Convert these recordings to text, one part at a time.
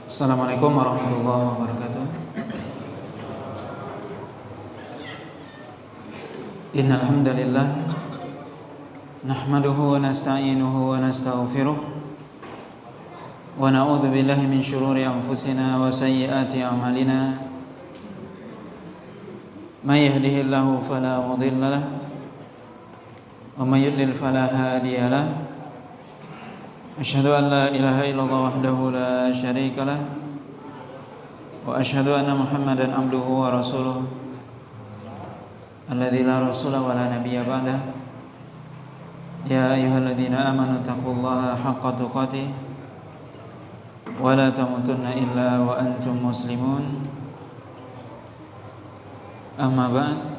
Assalamualaikum warahmatullahi wabarakatuh. Innal hamdalillah nahmaduhu wa nasta'inuhu wa nastaghfiruh wa na'udzu billahi min shururi anfusina wa sayyiati a'malina. May yahdihillahu fala mudilla lahu wa may yudlil fala hadiya lahu. Asyhadu an la ilaha illallah wahdahu la syarika lah wa asyhadu anna Muhammadan abduhu wa rasuluh alladzi la rasula wa la nabiyya ba'dah. Ya ayyuhalladzina amanu taqullaha haqqa tuqatih wa la tamutunna illa wa antum muslimun. Amma ba'd.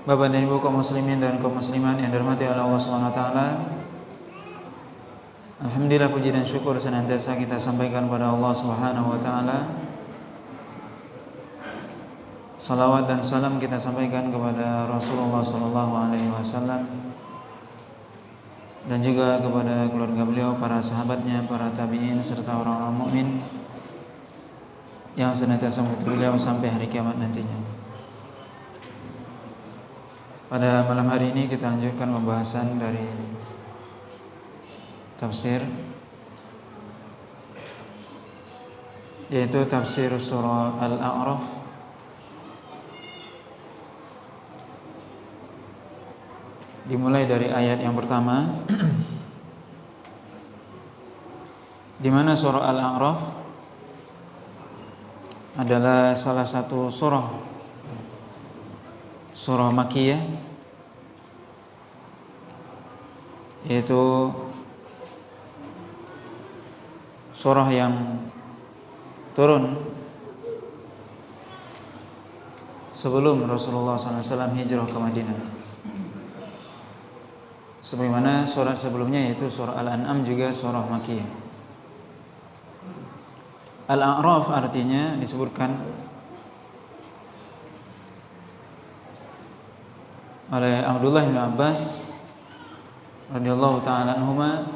Bapak dan Ibu kaum muslimin dan kaum muslimat yang dirahmati oleh Allah Subhanahu wa taala. Alhamdulillah, puji dan syukur senantiasa kita sampaikan kepada Allah Subhanahu wa taala. Salawat dan salam kita sampaikan kepada Rasulullah sallallahu alaihi wasallam dan juga kepada keluarga beliau, para sahabatnya, para tabi'in serta orang-orang mukmin yang senantiasa mengikuti beliau sampai hari kiamat nantinya. Pada malam hari ini kita lanjutkan pembahasan dari tafsir, yaitu tafsir surah Al-A'raf. Dimulai dari ayat yang pertama, di mana surah Al-A'raf adalah salah satu surah Makkiyah, yaitu surah yang turun sebelum Rasulullah SAW hijrah ke Madinah. Sebagaimana surat sebelumnya yaitu surah Al-An'am juga surah Makkiyah. Al-A'raf artinya disebutkan oleh Abdullah bin Abbas radhiyallahu ta'ala anhuma.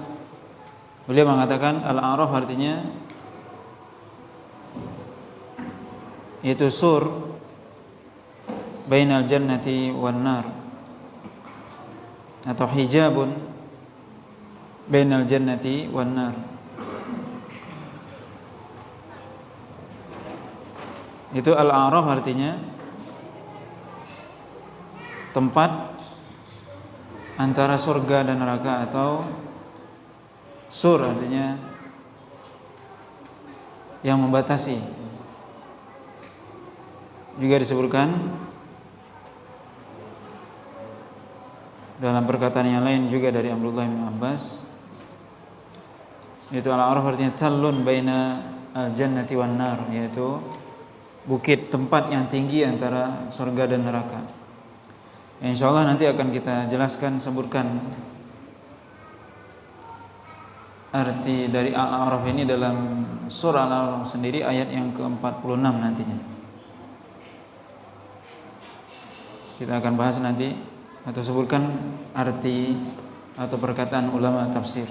Beliau mengatakan Al-A'raf artinya yaitu sur bainal jannati wan nar, atau hijabun bainal jannati wan nar. Itu Al-A'raf artinya tempat antara surga dan neraka, atau sur artinya yang membatasi. Juga disebutkan dalam perkataan yang lain juga dari Abdullah bin Abbas, yaitu Al-A'raf artinya talun baina al-jannati wan nar, yaitu bukit, tempat yang tinggi antara surga dan neraka. Insyaallah nanti akan kita jelaskan, sebutkan arti dari Al-A'raf ini dalam surah Al-A'raf sendiri ayat yang ke-46 nantinya. Kita akan bahas nanti atau sebutkan arti atau perkataan ulama tafsir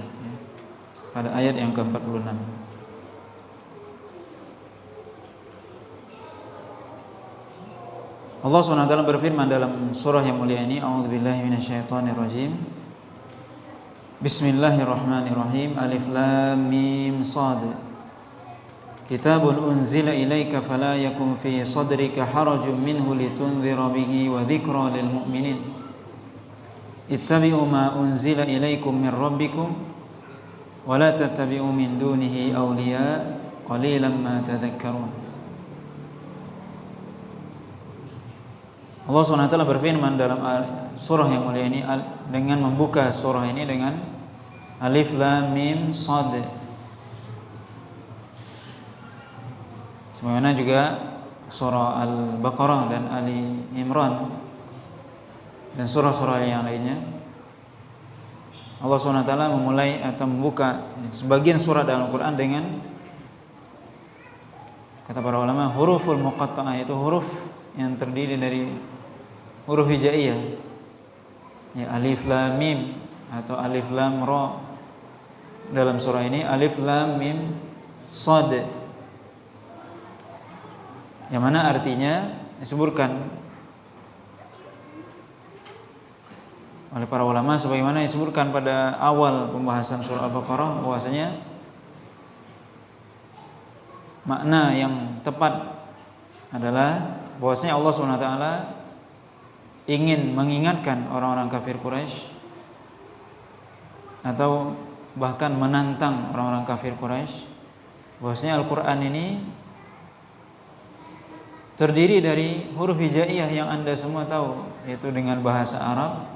pada ayat yang ke-46. Allah SWT berfirman dalam surah yang mulia ini, A'udzubillahi minasyaitonirrajim. Bismillahirrahmanirrahim. Alif lam mim shad. Kitabun unzila ilaika fala yakun fi sadrika harajun minhu litunzira bihi wa dzikra lil mu'minin. Ittabi'u ma unzila ilaikum min rabbikum wa la tattabi'u min dunihi awliya qalilan ma tadhakkarun. Allah SWT berfirman dalam surah yang mulia ini dengan membuka surah ini dengan Alif Lam Mim Shad. Sebagaimana juga surah Al-Baqarah dan Ali Imran dan surah-surah yang lainnya, Allah SWT memulai atau membuka sebagian surah dalam Al-Quran dengan, kata para ulama, huruful muqatta'ah, yaitu huruf yang terdiri dari huruf hijaiyah, ya, alif lam mim atau alif lam ra, dalam surah ini alif lam mim shad, yang mana artinya disebutkan oleh para ulama sebagaimana disebutkan pada awal pembahasan surah Al-Baqarah, bahwasanya makna yang tepat adalah bahwasanya Allah SWT ingin mengingatkan orang-orang kafir Quraisy, atau bahkan menantang orang-orang kafir Quraisy, bahwasanya Al-Qur'an ini terdiri dari huruf hijaiyah yang Anda semua tahu, yaitu dengan bahasa Arab,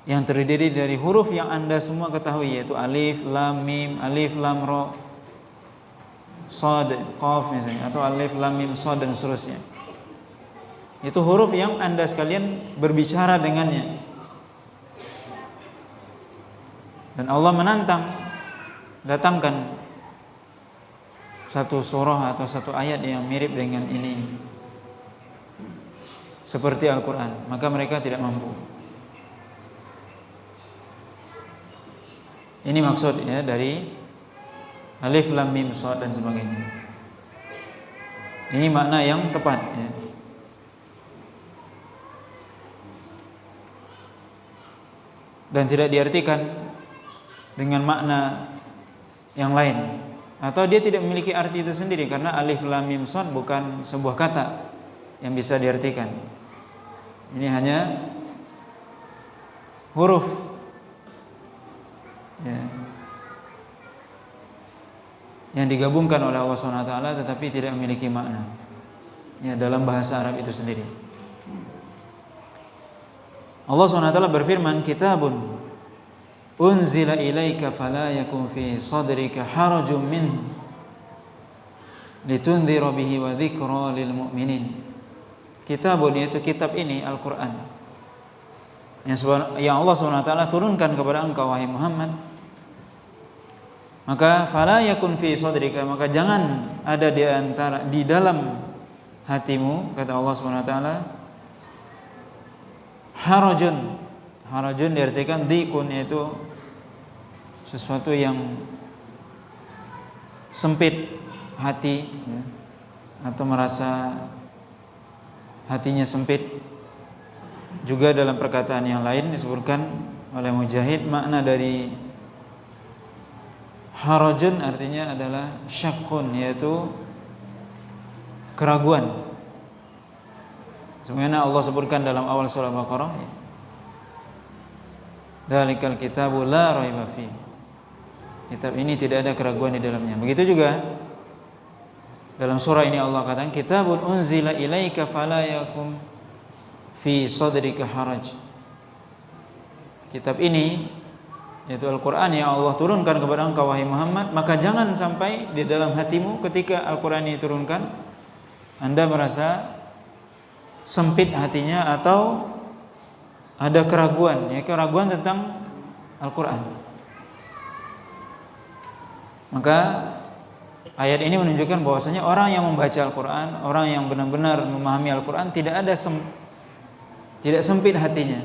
yang terdiri dari huruf yang Anda semua ketahui, yaitu alif, lam, mim, alif, lam, ra, shad, qaf misalnya, atau alif, lam, mim, shad dan seterusnya. Itu huruf yang Anda sekalian berbicara dengannya. Dan Allah menantang, datangkan satu surah atau satu ayat yang mirip dengan ini seperti Al-Quran, maka mereka tidak mampu. Ini maksud ya dari alif, lam, mim, shad dan sebagainya. Ini makna yang tepat ya. Dan tidak diartikan dengan makna yang lain, atau dia tidak memiliki arti itu sendiri, karena alif, lam, mim, shad bukan sebuah kata yang bisa diartikan. Ini hanya huruf ya, yang digabungkan oleh Allah SWT, tetapi tidak memiliki makna ya dalam bahasa Arab itu sendiri. Allah SWT berfirman, kitabun unzila ilaika fala yakun fi sadrika harajun minhu litunzira bihi wa dzikra lil mu'minin. Kitabun, yaitu kitab ini Al-Quran yang Allah SWT turunkan kepada engkau wahai Muhammad, maka fala yakun fi sadrika, maka jangan ada di dalam hatimu, kata Allah SWT, harajun diartikan dikun, yaitu sesuatu yang sempit hati ya, atau merasa hatinya sempit. Juga dalam perkataan yang lain disebutkan oleh Mujahid, makna dari harajun artinya adalah syakkun, yaitu keraguan. Sebenarnya Allah sebutkan dalam awal surah Al-Baqarah, dzalikal kitabu la raiba fi, kitab ini tidak ada keraguan di dalamnya. Begitu juga dalam surah ini Allah katakan, kitabun unzila ilaika fala yakum fi sadrika haraj. Kitab ini, yaitu Al-Quran yang Allah turunkan kepada engkau wahai Muhammad, maka jangan sampai di dalam hatimu ketika Al-Quran ini turunkan Anda merasa sempit hatinya atau ada keraguan, ya, keraguan tentang Al-Quran. Maka ayat ini menunjukkan bahwasanya orang yang membaca Al-Quran, orang yang benar-benar memahami Al-Quran, tidak sempit hatinya.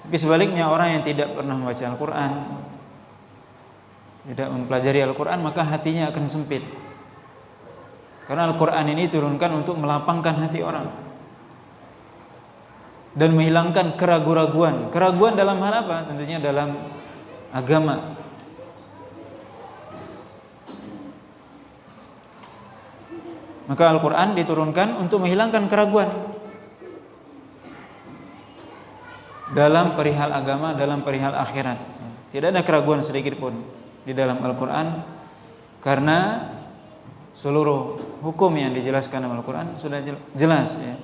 Tapi sebaliknya, orang yang tidak pernah membaca Al-Quran, tidak mempelajari Al-Quran, maka hatinya akan sempit. Karena Al-Quran ini turunkan untuk melapangkan hati orang dan menghilangkan keraguan-raguan. Keraguan dalam hal apa? Tentunya dalam agama. Maka Al-Quran diturunkan untuk menghilangkan keraguan dalam perihal agama, dalam perihal akhirat. Tidak ada keraguan sedikit pun di dalam Al-Quran, karena seluruh hukum yang dijelaskan dalam Al-Quran sudah jelas ya,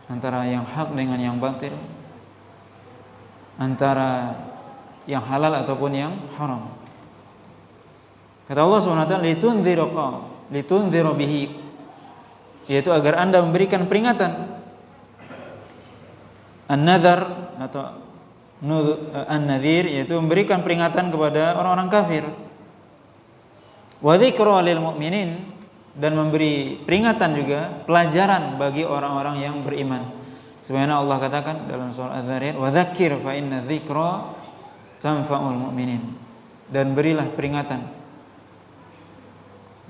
antara yang hak dengan yang batil, antara yang halal ataupun yang haram. Kata Allah SWT, litunzira bihi, yaitu agar Anda memberikan peringatan. An-nadhar atau an-nadhir, yaitu memberikan peringatan kepada orang-orang kafir. Wa dzikra lil mu'minin, dan memberi peringatan juga, pelajaran bagi orang-orang yang beriman. Sebagaimana Allah katakan dalam surah Az-Zariyat, wa dzakir fa inna dzikra tanfa'ul mu'minin, dan berilah peringatan.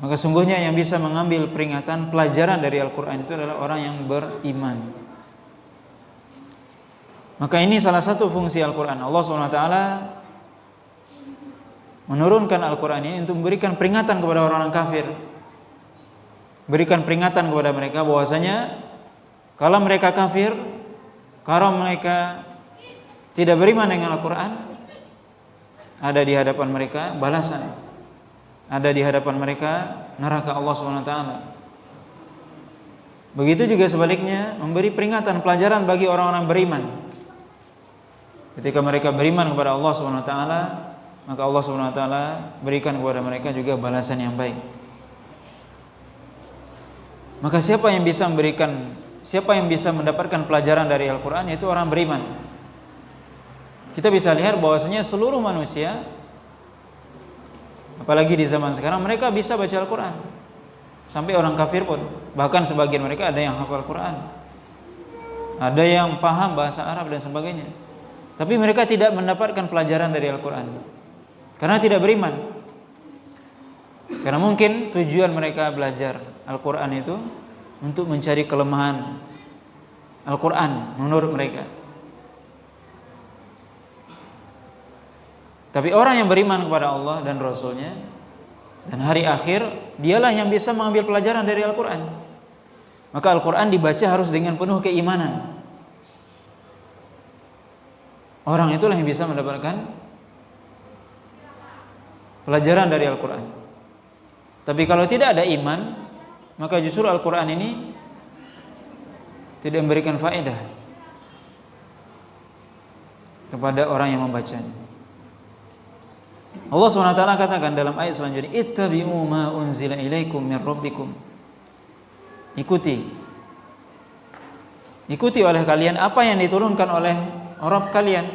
Maka sungguhnya yang bisa mengambil peringatan, pelajaran dari Al-Quran itu adalah orang yang beriman. Maka ini salah satu fungsi Al-Quran. Allah SWT menurunkan Al-Quran ini untuk memberikan peringatan kepada orang-orang kafir, berikan peringatan kepada mereka bahwasanya kalau mereka kafir, kalau mereka tidak beriman dengan Al-Quran, ada di hadapan mereka balasan, ada di hadapan mereka neraka Allah SWT. Begitu juga sebaliknya, memberi peringatan, pelajaran bagi orang-orang beriman. Ketika mereka beriman kepada Allah SWT, maka Allah SWT berikan kepada mereka juga balasan yang baik. Maka siapa yang bisa mendapatkan pelajaran dari Al-Quran, itu orang beriman. Kita bisa lihat bahwasanya seluruh manusia, apalagi di zaman sekarang, mereka bisa baca Al-Quran. Sampai orang kafir pun, bahkan sebagian mereka ada yang hafal Al-Quran, ada yang paham bahasa Arab dan sebagainya. Tapi mereka tidak mendapatkan pelajaran dari Al-Quran karena tidak beriman. Karena mungkin tujuan mereka belajar Al-Quran itu untuk mencari kelemahan Al-Quran menurut mereka. Tapi orang yang beriman kepada Allah dan Rasulnya dan hari akhir, dialah yang bisa mengambil pelajaran dari Al-Quran. Maka Al-Quran dibaca harus dengan penuh keimanan. Orang itulah yang bisa mendapatkan pelajaran dari Al-Quran. Tapi kalau tidak ada iman, maka justru Al-Quran ini tidak memberikan faedah kepada orang yang membacanya. Allah SWT katakan dalam ayat selanjutnya, ittabi'u ma unzila ilaikum min rabbikum. Ikuti oleh kalian apa yang diturunkan oleh Rabb kalian.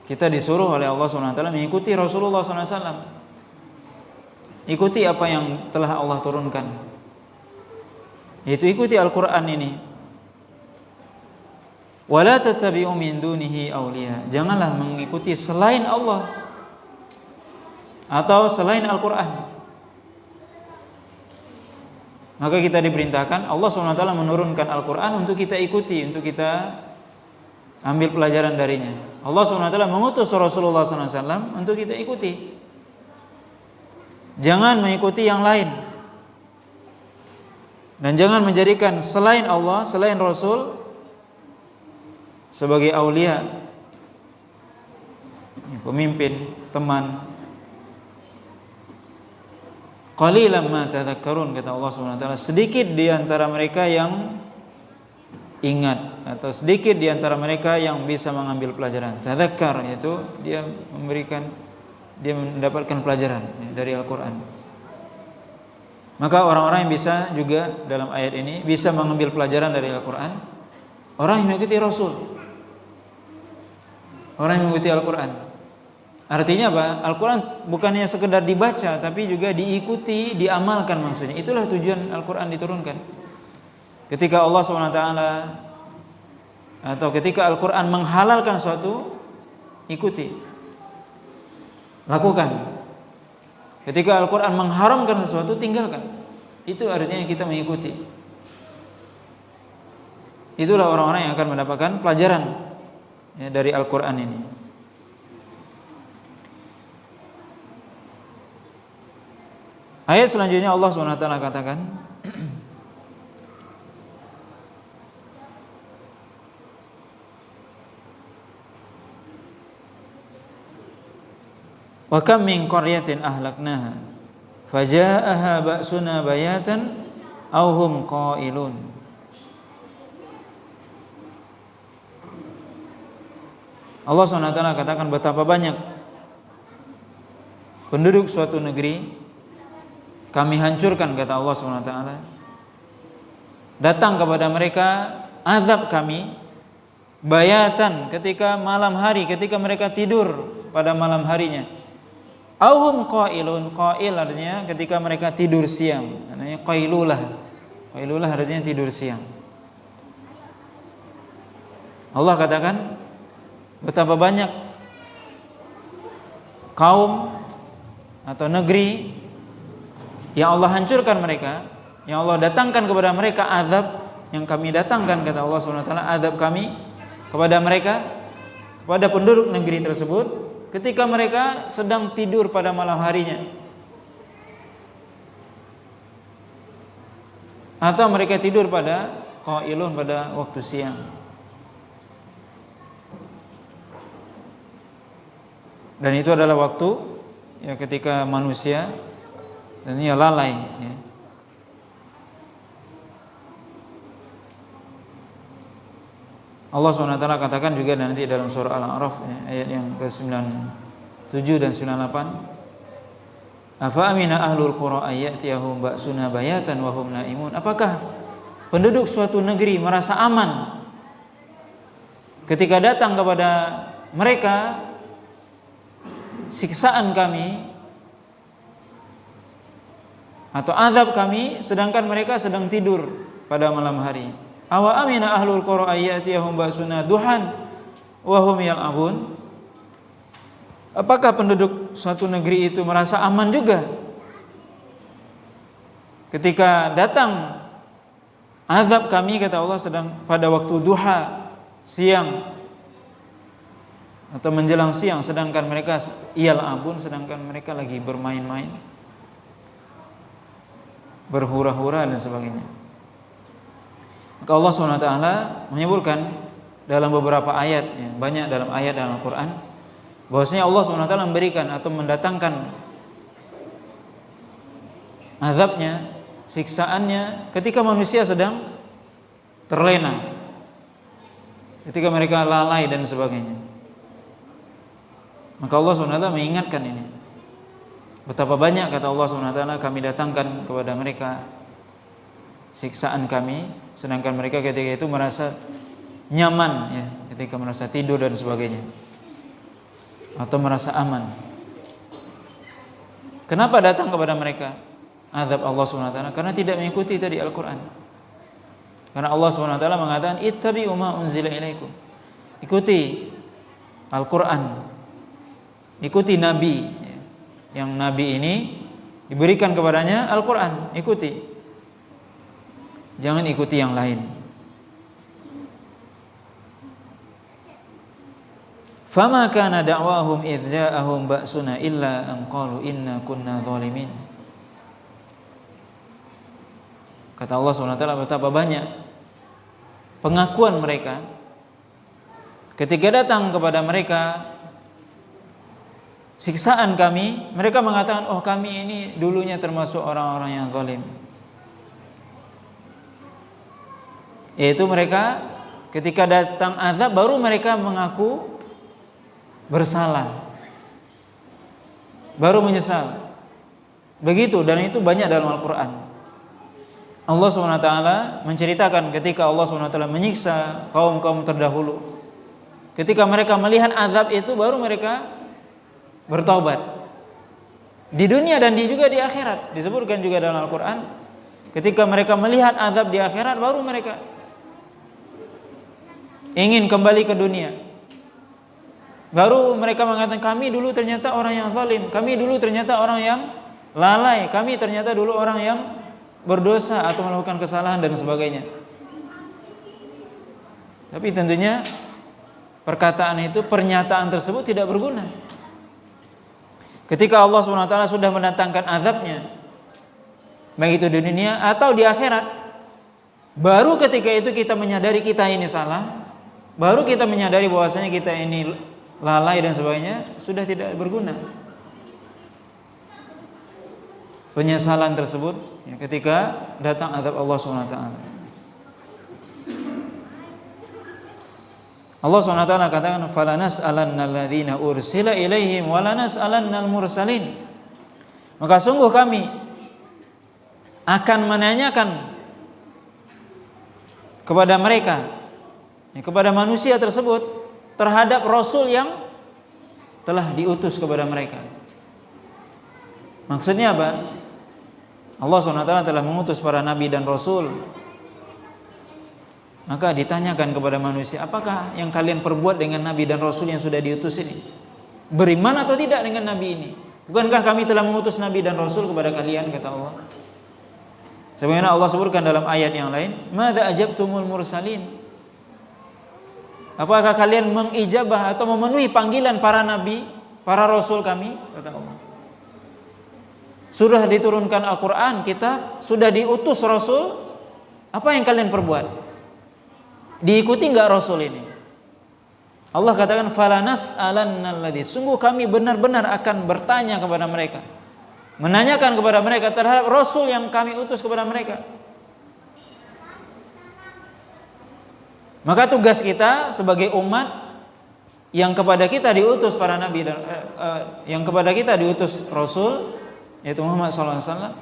Kita disuruh oleh Allah SWT mengikuti Rasulullah SAW. Ikuti apa yang telah Allah turunkan, yaitu ikuti Al-Quran ini. Wala tattabi'u min dunihi awliya. Janganlah mengikuti selain Allah atau selain Al-Quran. Maka kita diperintahkan, Allah SWT menurunkan Al-Quran untuk kita ikuti, untuk kita ambil pelajaran darinya. Allah SWT mengutus Rasulullah SAW untuk kita ikuti. Jangan mengikuti yang lain, dan jangan menjadikan selain Allah, selain Rasul sebagai aulia, pemimpin, teman. Qalilan ma tadhakkarun, kata Allah SWT. Sedikit di antara mereka yang ingat, atau sedikit di antara mereka yang bisa mengambil pelajaran. Tadhakkar yaitu dia mendapatkan pelajaran dari Al-Quran. Maka orang-orang yang bisa juga dalam ayat ini bisa mengambil pelajaran dari Al-Quran, orang yang mengikuti Rasul, orang yang mengikuti Al-Quran. Artinya apa? Al-Quran bukannya sekedar dibaca, tapi juga diikuti, diamalkan maksudnya. Itulah tujuan Al-Quran diturunkan. Ketika Allah SWT atau ketika Al-Quran menghalalkan suatu, ikuti, lakukan. Ketika Al-Quran mengharamkan sesuatu, tinggalkan. Itu artinya kita mengikuti. Itulah orang-orang yang akan mendapatkan pelajaran dari Al-Quran ini. Ayat selanjutnya Allah SWT katakan, wa kam min qaryatin ahlaknaha faja'aha ba'suna bayatan aw hum qailun. Allah SWT katakan, betapa banyak penduduk suatu negeri kami hancurkan, kata Allah SWT. Datang kepada mereka azab kami bayatan, ketika malam hari, ketika mereka tidur pada malam harinya. Auhum qailun, qail artinya ketika mereka tidur siang, namanya qailulah. Qailulah artinya tidur siang. Allah katakan Betapa banyak kaum atau negeri yang Allah hancurkan mereka, yang Allah datangkan kepada mereka azab, yang kami datangkan, kata Allah SWT, azab kami kepada mereka, kepada penduduk negeri tersebut ketika mereka sedang tidur pada malam harinya, atau mereka tidur pada qailun, pada waktu siang. Dan itu adalah waktu ya ketika manusia dan ia lalai ya. Allah SWT katakan juga nanti dalam surah Al-A'raf ya, ayat yang ke-97 dan 98, afa amina ahlul qura ayyatiyahum ba'suna bayatan wa hum naimun. Apakah penduduk suatu negeri merasa aman ketika datang kepada mereka siksaan kami atau azab kami sedangkan mereka sedang tidur pada malam hari? Awa amina ahlul qura ayyatiyahum ba'suna duhan wa hum yal'abun. Apakah penduduk suatu negeri itu merasa aman juga ketika datang azab kami, kata Allah, sedang pada waktu duha, siang atau menjelang siang, sedangkan mereka yal'abun, sedangkan mereka lagi bermain-main, berhura-hura dan sebagainya. Maka Allah SWT menyebutkan dalam beberapa ayat ya, banyak dalam ayat dalam Al-Quran, bahwasanya Allah SWT memberikan atau mendatangkan azabnya, siksaannya ketika manusia sedang terlena, ketika mereka lalai dan sebagainya. Maka Allah SWT mengingatkan ini. Betapa banyak, kata Allah SWT, kami datangkan kepada mereka siksaan kami, sedangkan mereka ketika itu merasa nyaman ya, ketika merasa tidur dan sebagainya, atau merasa aman. Kenapa datang kepada mereka azab Allah SWT? Karena tidak mengikuti tadi Al-Quran. Karena Allah SWT mengatakan ittabi'u ma unzila ilaikum, ikuti Al-Quran, ikuti Nabi, yang Nabi ini diberikan kepadanya Al-Quran, ikuti, jangan ikuti yang lain. Fama kana da'wahum idh ja'ahum ba'suna illa an qalu inna kunna zalimin. Kata Allah SWT, betapa banyak pengakuan mereka ketika datang kepada mereka siksaan kami, mereka mengatakan, oh kami ini dulunya termasuk orang-orang yang zalim. Yaitu mereka ketika datang azab baru mereka mengaku bersalah, baru menyesal. Begitu, dan itu banyak dalam Al-Quran. Allah SWT menceritakan ketika Allah SWT menyiksa kaum-kaum terdahulu, ketika mereka melihat azab itu baru mereka bertaubat di dunia dan juga di akhirat. Disebutkan juga dalam Al-Quran, ketika mereka melihat azab di akhirat baru mereka ingin kembali ke dunia. Baru mereka mengatakan, kami dulu ternyata orang yang zalim, kami dulu ternyata orang yang lalai, kami ternyata dulu orang yang berdosa atau melakukan kesalahan dan sebagainya. Tapi tentunya perkataan itu, pernyataan tersebut tidak berguna ketika Allah SWT sudah mendatangkan azabnya, baik itu di dunia atau di akhirat. Baru ketika itu kita menyadari kita ini salah, baru kita menyadari bahwasanya kita ini lalai dan sebagainya, sudah tidak berguna penyesalan tersebut ya, ketika datang azab Allah SWT. Allah SWT katakan, falanas'alanna alladhina ursila ilaihim walanas'alannal mursalin. Maka sungguh kami akan menanyakan kepada mereka ya, kepada manusia tersebut terhadap Rasul yang telah diutus kepada mereka. Maksudnya apa? Allah SWT telah mengutus para nabi dan Rasul Maka ditanyakan kepada manusia, apakah yang kalian perbuat dengan nabi dan rasul yang sudah diutus ini? Beriman atau tidak dengan nabi ini? Bukankah kami telah mengutus nabi dan rasul kepada kalian, kata Allah. Sebagaimana Allah sebutkan dalam ayat yang lain, madza ajabtumul mursalin? Apakah kalian mengijabah atau memenuhi panggilan para nabi, para rasul kami, kata Allah. Sudah diturunkan Al-Quran, kitab, sudah diutus rasul, apa yang kalian perbuat? Diikuti enggak rasul ini? Allah katakan falanas alannalladzi, sungguh kami benar-benar akan bertanya kepada mereka, menanyakan kepada mereka terhadap rasul yang kami utus kepada mereka. Maka tugas kita sebagai umat yang kepada kita diutus para nabi dan yang kepada kita diutus rasul, yaitu Muhammad SAW,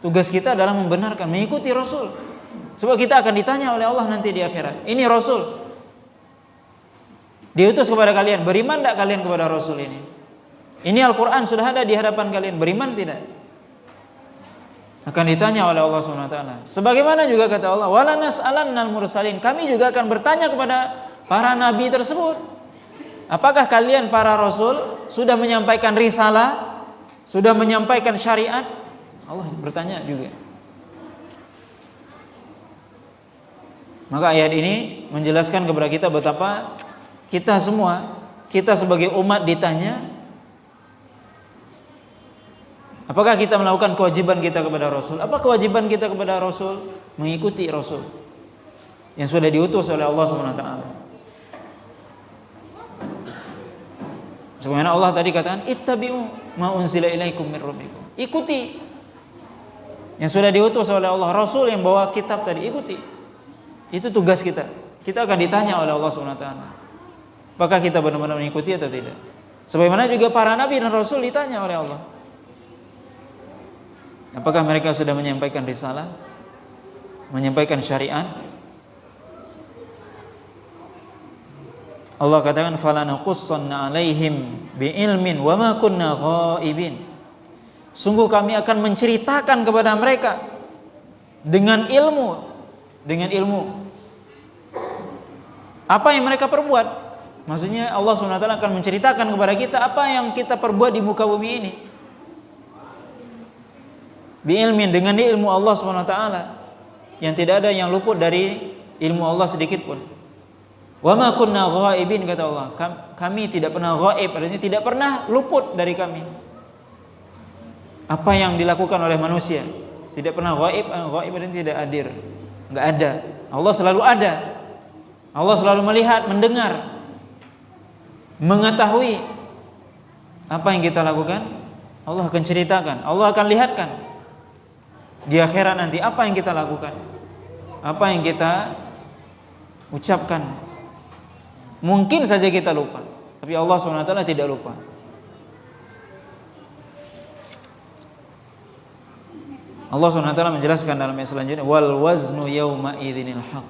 tugas kita adalah membenarkan, mengikuti rasul. Sebab kita akan ditanya oleh Allah nanti di akhirat, ini rasul diutus kepada kalian, beriman tidak kalian kepada rasul ini? Ini Al-Quran sudah ada di hadapan kalian, beriman tidak? Akan ditanya oleh Allah SWT. Sebagaimana juga kata Allah, wala nas'alannal mursalin, kami juga akan bertanya kepada para nabi tersebut, apakah kalian para rasul sudah menyampaikan risalah, sudah menyampaikan syariat? Allah bertanya juga. Maka ayat ini menjelaskan kepada kita betapa kita semua, kita sebagai umat ditanya, apakah kita melakukan kewajiban kita kepada Rasul? Apa kewajiban kita kepada Rasul? Mengikuti Rasul yang sudah diutus oleh Allah SWT. Sebagaimana Allah tadi katakan, ittabi'u ma unzila ilaikum min rabbikum. Ikuti yang sudah diutus oleh Allah, Rasul yang bawa kitab tadi, ikuti. Itu tugas kita. Kita akan ditanya oleh Allah SWT, apakah kita benar-benar mengikuti atau tidak. Sebagaimana juga para nabi dan rasul ditanya oleh Allah, apakah mereka sudah menyampaikan risalah, menyampaikan syariat. Allah katakan falanaqussanna alaihim biilmin wa ma kunna ghaibin. Sungguh kami akan menceritakan kepada mereka dengan ilmu, apa yang mereka perbuat. Maksudnya Allah SWT akan menceritakan kepada kita apa yang kita perbuat di muka bumi ini. Biilmin, dengan ilmu Allah SWT, yang tidak ada yang luput dari ilmu Allah sedikit pun. Wa ma kunna ghaibin, kata Allah, kami tidak pernah ghaib, artinya tidak pernah luput dari kami apa yang dilakukan oleh manusia. Tidak pernah ghaib, ghaib artinya tidak hadir, enggak ada. Allah selalu ada. Allah selalu melihat, mendengar, mengetahui apa yang kita lakukan. Allah akan ceritakan, Allah akan lihatkan di akhirat nanti apa yang kita lakukan, apa yang kita ucapkan. Mungkin saja kita lupa, tapi Allah SWT tidak lupa. Allah SWT menjelaskan dalam ayat selanjutnya, wal waznu yawma idzinil haq.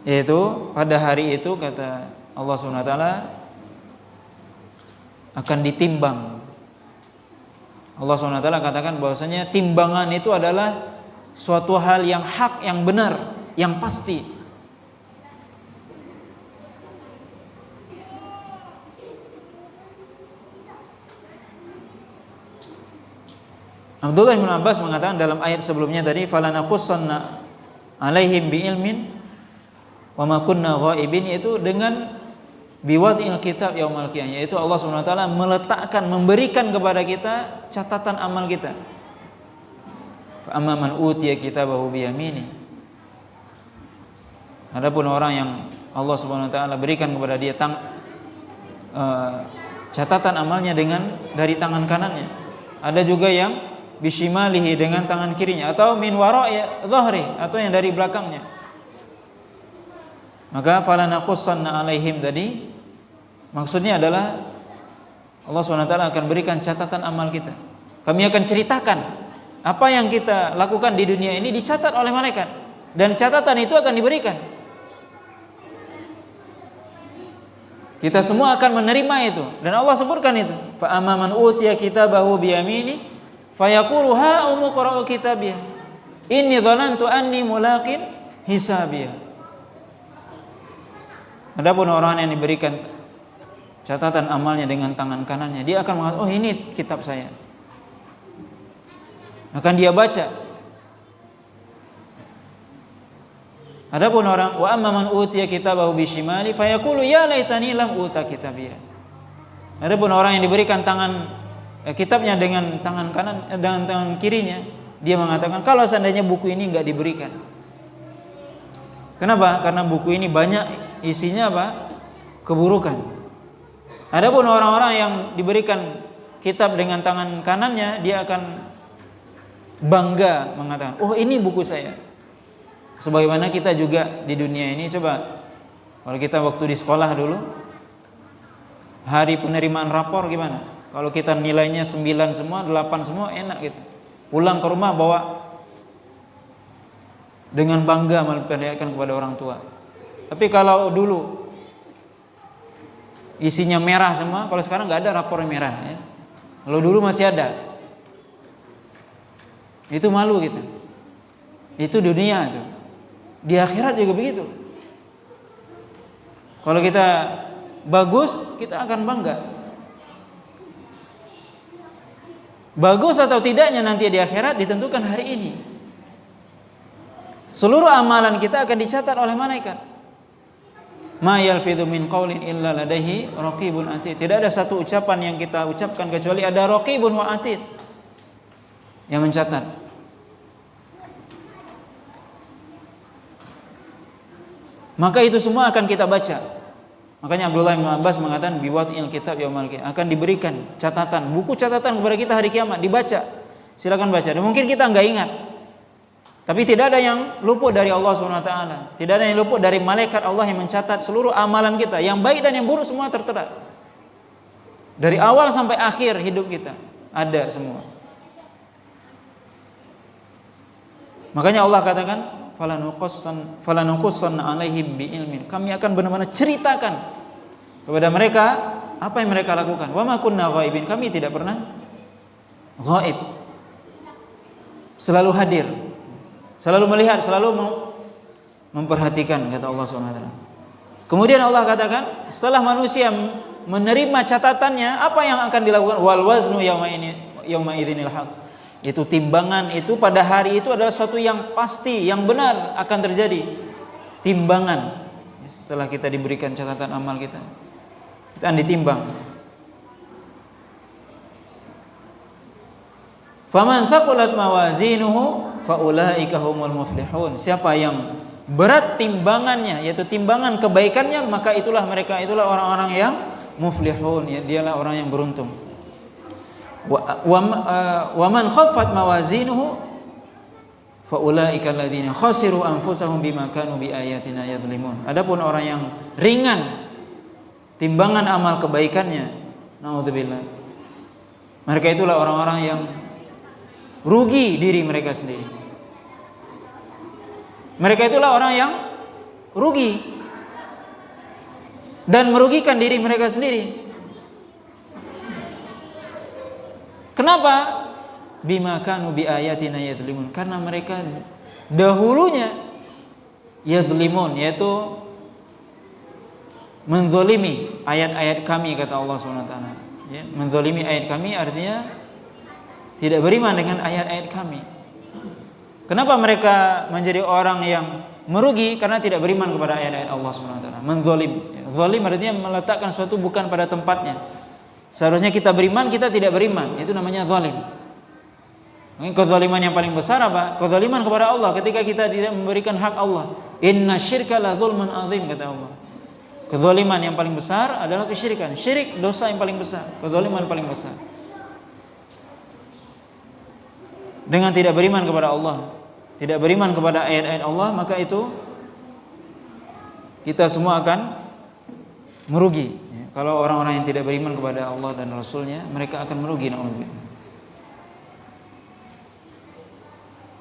Yaitu pada hari itu, kata Allah SWT, akan ditimbang. Allah SWT katakan bahwasanya timbangan itu adalah suatu hal yang hak, yang benar, yang pasti. Abdullah bin Abbas mengatakan dalam ayat sebelumnya tadi, falanaqussanna alaihim biilmin wa ma kunna ghaibin, yaitu dengan biwadil kitab yaumal qiyamah, yaitu Allah SWT meletakkan, memberikan kepada kita catatan amal kita. Fa amma man utiya kitabahu bi yamini, adapun orang yang Allah SWT berikan kepada dia catatan amalnya dari tangan kanannya. Ada juga yang bishimalihi, dengan tangan kirinya, atau min wara'i dhahri, atau yang dari belakangnya. Maka falanaqussanna alaihim tadi maksudnya adalah Allah SWT akan berikan catatan amal kita. Kami akan ceritakan apa yang kita lakukan di dunia ini, dicatat oleh malaikat, dan catatan itu akan diberikan. Kita semua akan menerima itu, dan Allah sebutkan itu. Fa amman utiya kitabahu biyamini fayaqulu ha umqra'u kitabiyah inni dhanantu anni mulaqin hisabiyah. Adapun orang yang diberikan catatan amalnya dengan tangan kanannya, dia akan mengatakan, oh ini kitab saya. Akan dia baca. Adapun orang wa amma man utiya kitabahu bishimali fayaqulu ya laitani lam uta kitabiyah. Adapun orang yang diberikan kitabnya dengan tangan kanan dengan tangan kirinya, dia mengatakan kalau seandainya buku ini enggak diberikan. Kenapa? Karena buku ini banyak isinya apa? Keburukan. Adapun orang-orang yang diberikan kitab dengan tangan kanannya, dia akan bangga mengatakan, "Oh, ini buku saya." Sebagaimana kita juga di dunia ini, coba kalau kita waktu di sekolah dulu, hari penerimaan rapor gimana? Kalau kita nilainya 9 semua, 8 semua, enak gitu. Pulang ke rumah bawa dengan bangga memperlihatkan kepada orang tua. Tapi kalau dulu isinya merah semua, kalau sekarang nggak ada rapor merah ya. Kalau dulu masih ada, itu malu gitu. Itu dunia tuh. Di akhirat juga begitu. Kalau kita bagus, kita akan bangga. Bagus atau tidaknya nanti di akhirat ditentukan hari ini. Seluruh amalan kita akan dicatat oleh malaikat. Ma yalfidhu min qaulin illa ladaihi raqibun atid. Tidak ada satu ucapan yang kita ucapkan kecuali ada raqibun wa atid yang mencatat. Maka itu semua akan kita baca. Makanya Abdullah bin Abbas mengatakan biwad'il kitab yaumil qiyamah, akan diberikan catatan, buku catatan kepada kita hari kiamat, dibaca. Silakan baca. Dan mungkin kita enggak ingat. Tapi tidak ada yang luput dari Allah Subhanahu wa taala. Tidak ada yang luput dari malaikat Allah yang mencatat seluruh amalan kita, yang baik dan yang buruk semua tertera. Dari awal sampai akhir hidup kita ada semua. Makanya Allah katakan falanuqussan alaihim biilmin. Kami akan benar-benar ceritakan kepada mereka apa yang mereka lakukan. Wa ma kunna ghaibin. Kami tidak pernah ghaib. Selalu hadir. Selalu melihat, selalu memperhatikan, kata Allah SWT. Kemudian Allah katakan, setelah manusia menerima catatannya, apa yang akan dilakukan? Wal waznu yauma idzinil haq. Itu timbangan itu pada hari itu adalah suatu yang pasti, yang benar akan terjadi. Timbangan. Setelah kita diberikan catatan amal kita akan ditimbang. Faman thaqulat mawazinuhu faulaika humul muflihun. Siapa yang berat timbangannya, yaitu timbangan kebaikannya, maka itulah orang-orang yang muflihun, ya, dialah orang yang beruntung. Wa man khaffat mawazinuhu faulaika alladziina khasiru anfusahum bima kanu biayatina yadhlimun. Adapun orang yang ringan timbangan amal kebaikannya, naudzubillah, mereka itulah orang-orang yang rugi diri mereka sendiri. Mereka itulah orang yang rugi dan merugikan diri mereka sendiri. Kenapa? Bima kanu biayatina yadhlimun. Karena mereka dahulunya yadhlimun, yaitu menzalimi ayat-ayat kami, kata Allah SWT. Ya, menzalimi ayat kami artinya tidak beriman dengan ayat-ayat kami. Kenapa mereka menjadi orang yang merugi? Karena tidak beriman kepada ayat-ayat Allah SWT. Menzalim. Zalim artinya meletakkan sesuatu bukan pada tempatnya. Seharusnya kita beriman, kita tidak beriman. Itu namanya zalim. Kezaliman yang paling besar apa? Kezaliman kepada Allah ketika kita tidak memberikan hak Allah. Inna syirka la zulmun azim, kata Allah. Kezaliman yang paling besar adalah kesyirikan. Syirik dosa yang paling besar, kezaliman paling besar. Dengan tidak beriman kepada Allah, tidak beriman kepada ayat-ayat Allah, maka itu kita semua akan merugi. Kalau orang-orang yang tidak beriman kepada Allah dan Rasulnya, mereka akan merugi.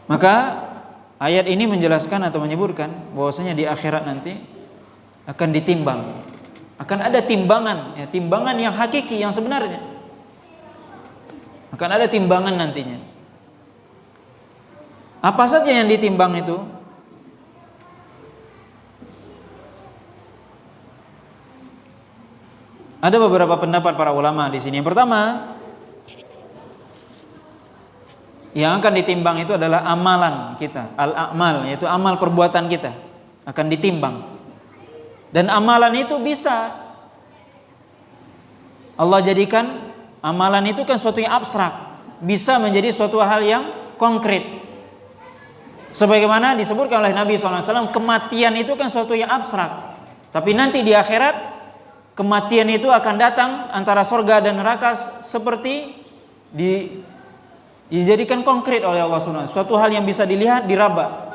Maka ayat ini menjelaskan atau menyebutkan bahwasanya di akhirat nanti akan ditimbang, akan ada timbangan, ya, timbangan yang hakiki, yang sebenarnya. Akan ada timbangan nantinya. Apa saja yang ditimbang itu? Ada beberapa pendapat para ulama di sini. Yang pertama, yang akan ditimbang itu adalah amalan kita, al-a'mal, yaitu amal perbuatan kita akan ditimbang. Dan amalan itu bisa Allah jadikan, amalan itu kan suatu yang abstrak, bisa menjadi suatu hal yang konkret. Sebagaimana disebutkan oleh Nabi SAW, kematian itu kan suatu yang abstrak, tapi nanti di akhirat kematian itu akan datang antara surga dan neraka seperti dijadikan konkret oleh Allah SWT, suatu hal yang bisa dilihat, diraba.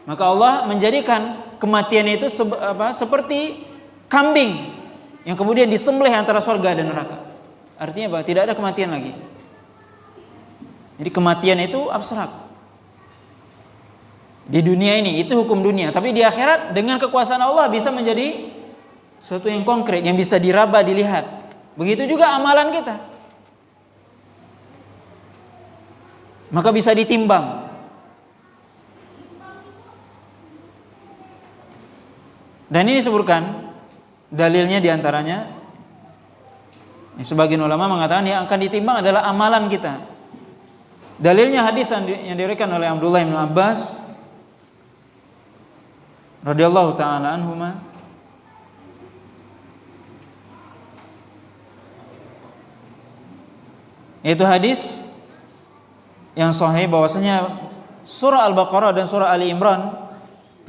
Maka Allah menjadikan kematian itu seperti kambing yang kemudian disembelih antara surga dan neraka. Artinya apa? Tidak ada kematian lagi. Jadi kematian itu abstrak. Di dunia ini itu hukum dunia, tapi di akhirat dengan kekuasaan Allah bisa menjadi suatu yang konkret, yang bisa diraba, dilihat. Begitu juga amalan kita. Maka bisa ditimbang. Dan ini disebutkan dalilnya diantaranya, sebagian ulama mengatakan yang akan ditimbang adalah amalan kita. Dalilnya hadis yang diriwayatkan oleh Abdullah bin Abbas radhiyallahu taala anhuma, yaitu hadis yang sahih bahwasanya surah Al-Baqarah dan surah Ali Imran,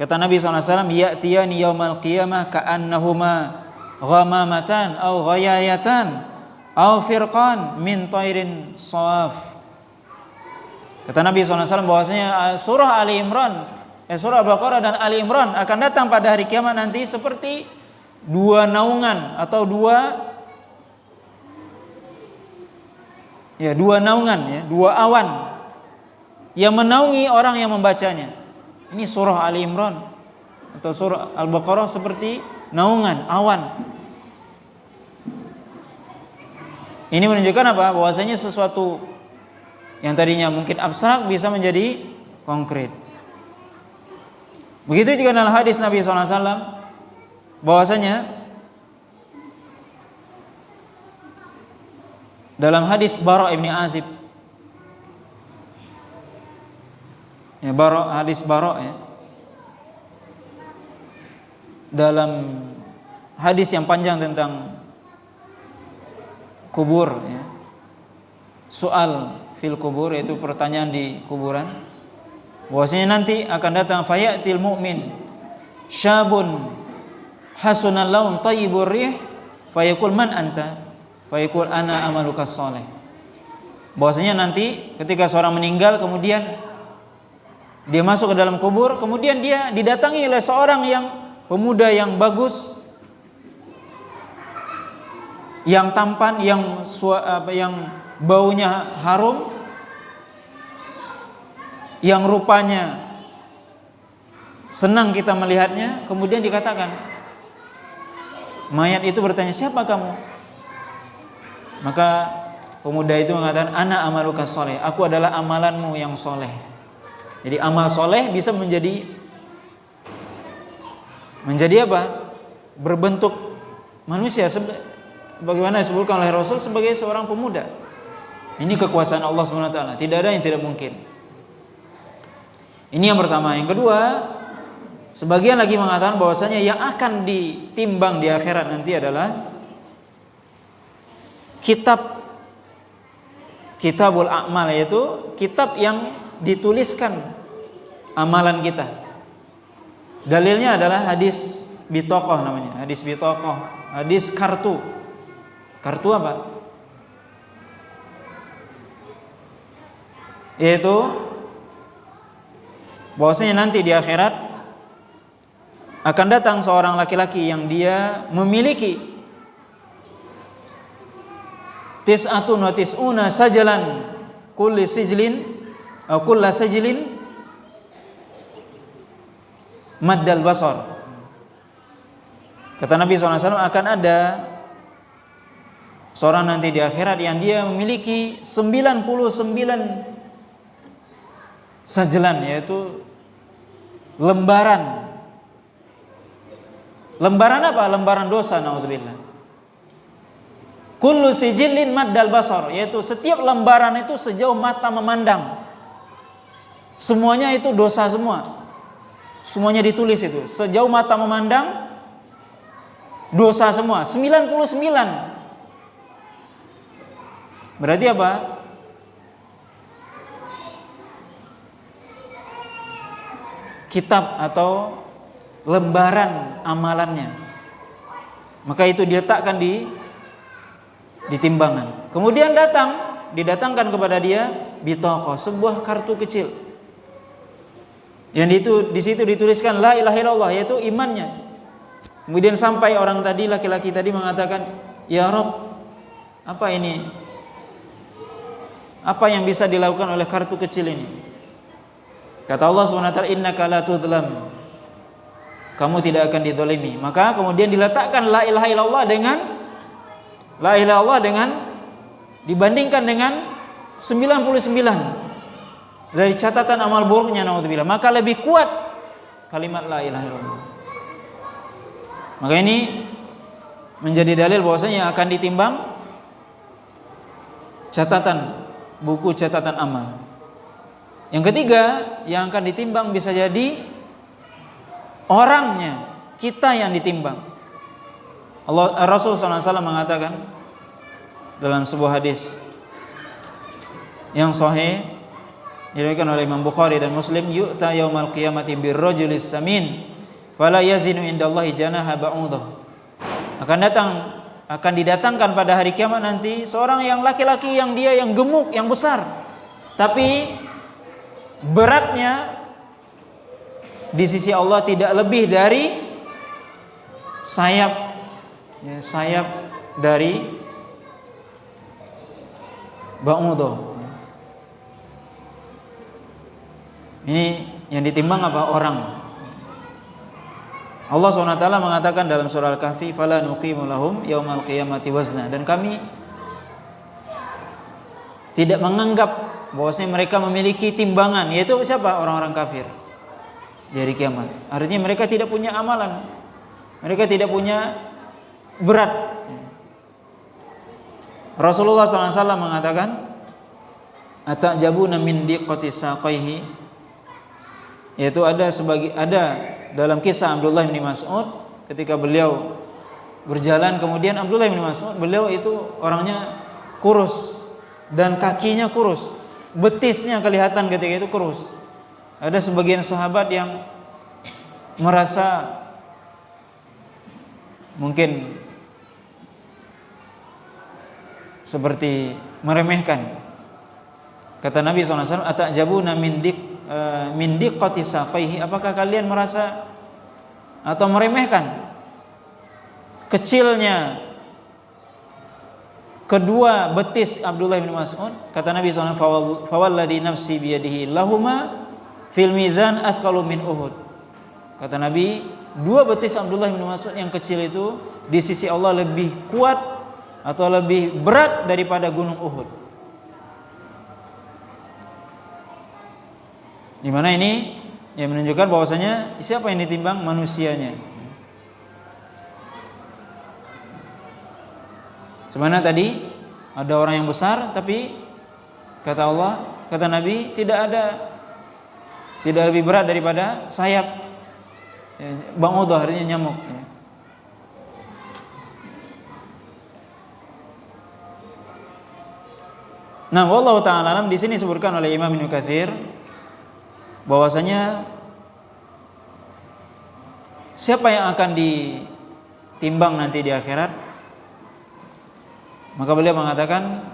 kata Nabi SAW, ya'tiyani yaumal qiyamah ka'annahuma ghamamatan aw ghayayatan aw firqan min tairin sawaf. Kata Nabi SAW bahwasanya surah Ali Imran, surah Al-Baqarah dan Ali Imran akan datang pada hari kiamat nanti seperti dua naungan atau dua naungan, dua awan yang menaungi orang yang membacanya. Ini surah Ali Imran atau surah Al-Baqarah seperti naungan, awan. Ini menunjukkan apa? Bahwasanya sesuatu yang tadinya mungkin abstrak bisa menjadi konkret. Begitu juga dalam hadis Nabi SAW bahwasanya dalam hadis Bara' ibn Azib, hadis Bara' dalam hadis yang panjang tentang kubur, soal fil kubur, yaitu pertanyaan di kuburan, bahwasanya nanti akan datang fayatil mu'min syabun hasunal laun tayyibur rih fayaqul man anta fayaqul ana amalukas saleh. Bahwasanya nanti ketika seorang meninggal kemudian dia masuk ke dalam kubur, kemudian dia didatangi oleh seorang yang pemuda yang bagus, yang tampan, yang baunya harum, yang rupanya senang kita melihatnya. Kemudian dikatakan, mayat itu bertanya, siapa kamu? Maka pemuda itu mengatakan, ana amaluka soleh, aku adalah amalanmu yang soleh. Jadi amal soleh bisa menjadi apa? Berbentuk manusia, bagaimana disebutkan oleh Rasul sebagai seorang pemuda. Ini kekuasaan Allah SWT, tidak ada yang tidak mungkin. Ini yang pertama. Yang kedua, sebagian lagi mengatakan bahwasanya yang akan ditimbang di akhirat nanti adalah kitabul a'mal, yaitu kitab yang dituliskan amalan kita. Dalilnya adalah hadis bitokoh namanya, hadis bitokoh, hadis kartu. Kartu apa? Yaitu bahwasanya nanti di akhirat akan datang seorang laki-laki yang dia memiliki tis'atun wa tis'una sajalan kulli sijlin kulla sajlin maddal basar. Kata Nabi SAW akan ada seorang nanti di akhirat yang dia memiliki 99 sajelan, yaitu lembaran. Lembaran apa? Lembaran dosa, naudzubillah. Kullu sijillin maddal basar, yaitu setiap lembaran itu sejauh mata memandang. Semuanya itu dosa semua. Semuanya ditulis itu. Sejauh mata memandang dosa semua. 99. Berarti apa? Kitab atau lembaran amalannya. Maka itu diletakkan di timbangan. Kemudian didatangkan kepada dia bitaqah, sebuah kartu kecil. Yang itu di situ dituliskan la ilaha illallah, yaitu imannya. Kemudian sampai orang tadi, laki-laki tadi mengatakan, "Ya Rabb, apa ini? Apa yang bisa dilakukan oleh kartu kecil ini?" Kata Allah SWT, "Innaka la tudlam." Kamu tidak akan dizalimi. Maka kemudian diletakkan la ilaha illallah dengan dibandingkan dengan 99 dari catatan amal buruknya, naudzubillah, maka lebih kuat kalimat la ilaha illallah. Maka ini menjadi dalil bahwasanya akan ditimbang buku catatan amal. Yang ketiga yang akan ditimbang bisa jadi orangnya, kita yang ditimbang. Rasulullah SAW mengatakan dalam sebuah hadis yang sahih diriwayatkan oleh Imam Bukhari dan Muslim, yu'ta yaumal qiyamati birrajulis samin fala yazinu indallahi janaha ba'udah. Akan didatangkan pada hari kiamat nanti seorang yang laki-laki yang dia yang gemuk, yang besar, tapi beratnya di sisi Allah tidak lebih dari sayap dari ba'udah. Ini yang ditimbang apa? Orang. Allah SWT mengatakan dalam surah Al-Kahfi, "Fala nuqimu lahum yaumal qiyamati wazna." Dan kami tidak menganggap bahwasanya mereka memiliki timbangan, yaitu siapa? Orang-orang kafir di hari kiamat. Artinya mereka tidak punya amalan, mereka tidak punya berat. Rasulullah SAW mengatakan, "Atajabuna min diqqati saqaihi." Yaitu ada dalam kisah Abdullah bin Mas'ud ketika beliau berjalan, kemudian Abdullah bin Mas'ud, beliau itu orangnya kurus dan kakinya kurus, betisnya kelihatan ketika itu kurus. Ada sebagian sahabat yang merasa mungkin seperti meremehkan. Kata Nabi SAW, "Atajabuna min diqqati saqaihi." Apakah kalian merasa atau meremehkan kecilnya kedua betis Abdullah bin Mas'ud? Kata Nabi SAW, "Fawalladhi nafsi biyadihi lahuma fil mizan athqalu min Uhud." Kata Nabi, dua betis Abdullah bin Mas'ud yang kecil itu di sisi Allah lebih kuat atau lebih berat daripada gunung Uhud. Di mana ini yang menunjukkan bahwasanya siapa yang ditimbang? Manusianya. Sebenarnya tadi ada orang yang besar, tapi kata Allah, kata Nabi, tidak lebih berat daripada sayap ba'udah, artinya nyamuk. Nah, wallahu ta'ala alam, di sini disebutkan oleh Imam Ibnu Katsir bahwasanya siapa yang akan ditimbang nanti di akhirat, maka beliau mengatakan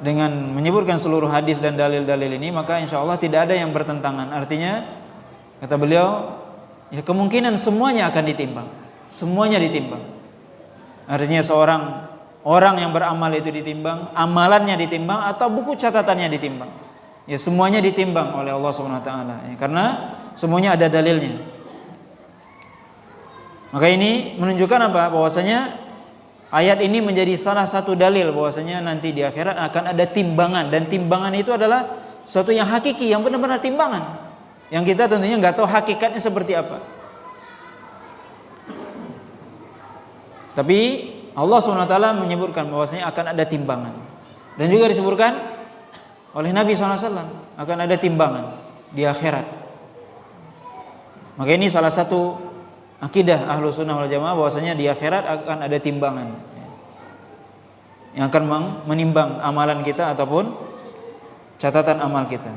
dengan menyebutkan seluruh hadis dan dalil-dalil ini, maka insya Allah tidak ada yang bertentangan. Artinya kata beliau, ya kemungkinan semuanya akan ditimbang, semuanya ditimbang. Artinya orang yang beramal itu ditimbang, amalannya ditimbang, atau buku catatannya ditimbang. Ya semuanya ditimbang oleh Allah SWT, ya, karena semuanya ada dalilnya. Maka ini menunjukkan apa? Bahwasanya Ayat ini menjadi salah satu dalil bahwasanya nanti di akhirat akan ada timbangan, dan timbangan itu adalah sesuatu yang hakiki, yang benar-benar timbangan. Yang kita tentunya nggak tahu hakikatnya seperti apa. Tapi Allah SWT menyebutkan bahwasanya akan ada timbangan. Dan juga disebutkan oleh Nabi SAW akan ada timbangan di akhirat. Maka ini salah satu akidah Ahlus Sunnah wal Jamaah bahwasanya di akhirat akan ada timbangan yang akan menimbang amalan kita ataupun catatan amal kita.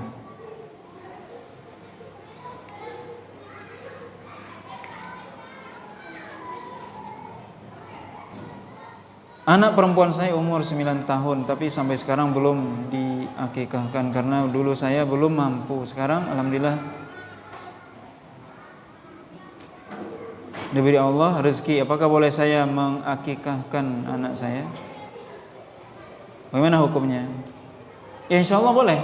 Anak perempuan saya umur 9 tahun tapi sampai sekarang belum diakikahkan karena dulu saya belum mampu. Sekarang alhamdulillah diberi Allah rezeki. Apakah boleh saya mengakikahkan anak saya? Bagaimana hukumnya? Ya insya Allah boleh.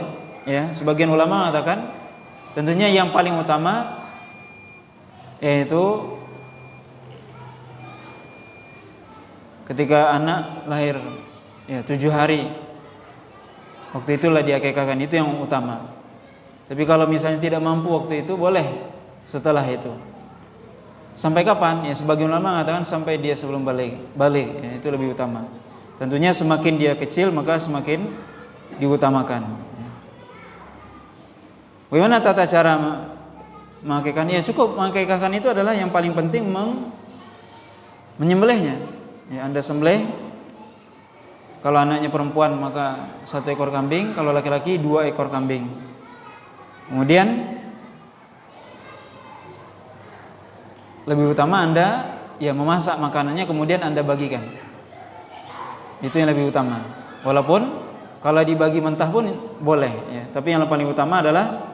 Ya, sebagian ulama mengatakan tentunya yang paling utama yaitu ketika anak lahir ya 7 hari, waktu itulah diakikahkan, itu yang utama. Tapi kalau misalnya tidak mampu waktu itu, boleh setelah itu. Sampai kapan? Ya sebagian ulama mengatakan sampai dia sebelum balik ya, itu lebih utama. Tentunya semakin dia kecil maka semakin diutamakan. Bagaimana tata cara mengakikahkan? Ya cukup mengakikahkan itu adalah yang paling penting menyembelihnya. Ya, Anda sembelih. Kalau anaknya perempuan maka 1 ekor kambing, kalau laki-laki 2 ekor kambing. Kemudian lebih utama Anda ya memasak makanannya kemudian Anda bagikan. Itu yang lebih utama. Walaupun kalau dibagi mentah pun boleh ya, tapi yang paling utama adalah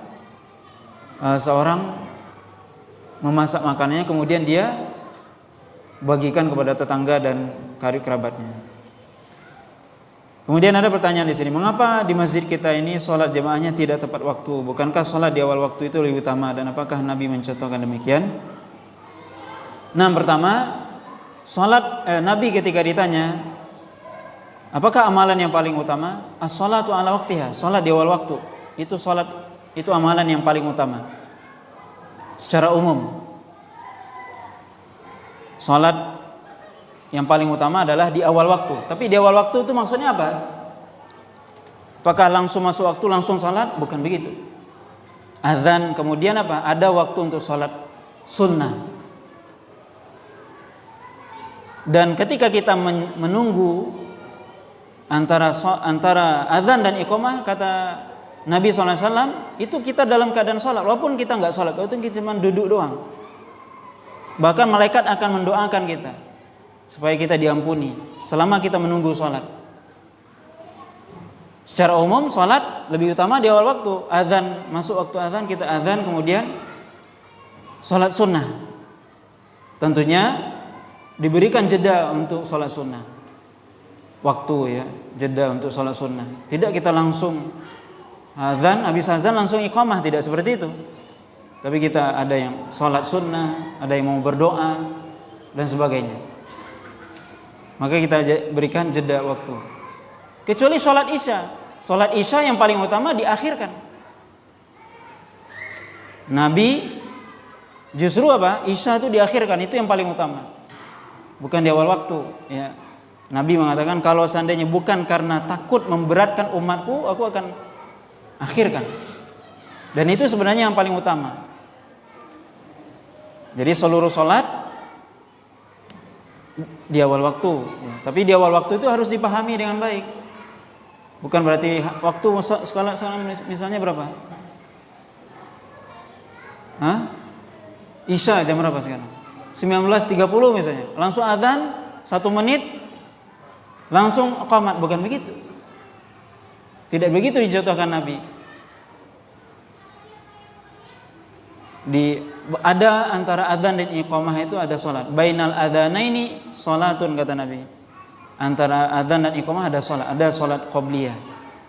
seorang memasak makanannya kemudian dia bagikan kepada tetangga dan karib kerabatnya. Kemudian ada pertanyaan di sini, mengapa di masjid kita ini sholat jamaahnya tidak tepat waktu? Bukankah sholat di awal waktu itu lebih utama, dan apakah Nabi mencontohkan demikian? Nah, pertama, Nabi ketika ditanya, apakah amalan yang paling utama? As-sholatu ala waktiha, sholat di awal waktu. Itu amalan yang paling utama. Secara umum, sholat yang paling utama adalah di awal waktu. Tapi di awal waktu itu maksudnya apa? Apakah langsung masuk waktu langsung sholat? Bukan begitu. Azan kemudian apa? Ada waktu untuk sholat sunnah. Dan ketika kita menunggu antara azan dan iqamah, kata Nabi SAW, itu kita dalam keadaan sholat. Walaupun kita nggak sholat, walaupun kita cuma duduk doang, bahkan malaikat akan mendoakan kita supaya kita diampuni selama kita menunggu sholat. Secara umum sholat lebih utama di awal waktu. Azan, masuk waktu azan kita azan, kemudian sholat sunnah. Tentunya diberikan jeda untuk sholat sunnah, waktu ya, jeda untuk sholat sunnah. Tidak kita langsung azan, habis azan langsung iqamah, tidak seperti itu. Tapi kita ada yang sholat sunnah, ada yang mau berdoa dan sebagainya. Maka kita berikan jeda waktu. Kecuali sholat isya yang paling utama diakhirkan. Nabi justru apa? Isya itu diakhirkan, itu yang paling utama, bukan di awal waktu ya. Nabi mengatakan kalau seandainya bukan karena takut memberatkan umatku, aku akan akhirkan. Dan itu sebenarnya yang paling utama. Jadi seluruh sholat di awal waktu ya. Tapi di awal waktu itu harus dipahami dengan baik. Bukan berarti waktu sekarang misalnya berapa? Isya jam berapa sekarang? 19.30 misalnya, langsung adzan 1 menit langsung iqamat, bukan begitu. Tidak begitu dicontohkan Nabi. Ada antara adzan dan iqamah itu ada salat. Bainal adzanaini salatun, kata Nabi. Antara adzan dan iqamah ada salat, ada salat qabliyah,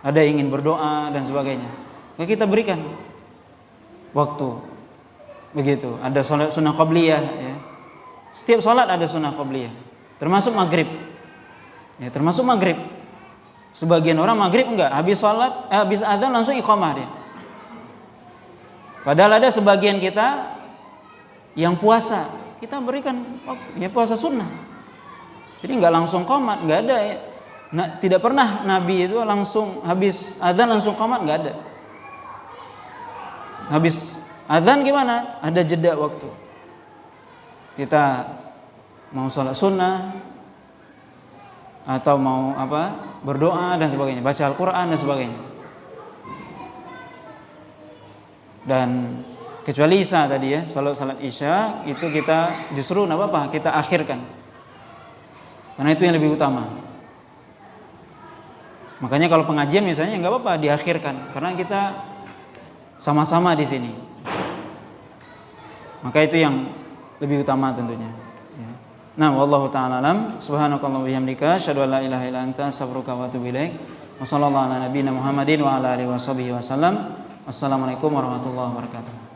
ada yang ingin berdoa dan sebagainya. Maka kita berikan waktu. Begitu, ada salat sunnah qabliyah ya. Setiap salat ada sunnah qabliyah, termasuk maghrib. Ya, termasuk maghrib. Sebagian orang maghrib enggak, habis sholat, habis adzan langsung iqamah dia. Padahal ada sebagian kita yang puasa, kita berikan waktu, ya puasa sunnah. Jadi enggak langsung qomat, enggak ada ya. Nah, tidak pernah Nabi itu langsung habis adzan langsung qomat, enggak ada. Habis adzan gimana? Ada jeda waktu. Kita mau sholat sunnah atau mau berdoa dan sebagainya, baca Al-Quran dan sebagainya. Dan kecuali Isya tadi ya, salat Isya itu kita justru kita akhirkan, karena itu yang lebih utama. Makanya kalau pengajian misalnya nggak apa-apa diakhirkan, karena kita sama-sama di sini. Maka itu yang lebih utama tentunya. Nah, wallahu ta'ala alam. Subhanakallah wa bihamdika asyhadu an la ilaha illa anta astaghfiruka wa atubu ilaik. Wa sallallahu ala nabiyyina Muhammadin wa ala alihi washabihi wasallam. Wassalamualaikum warahmatullahi wabarakatuh.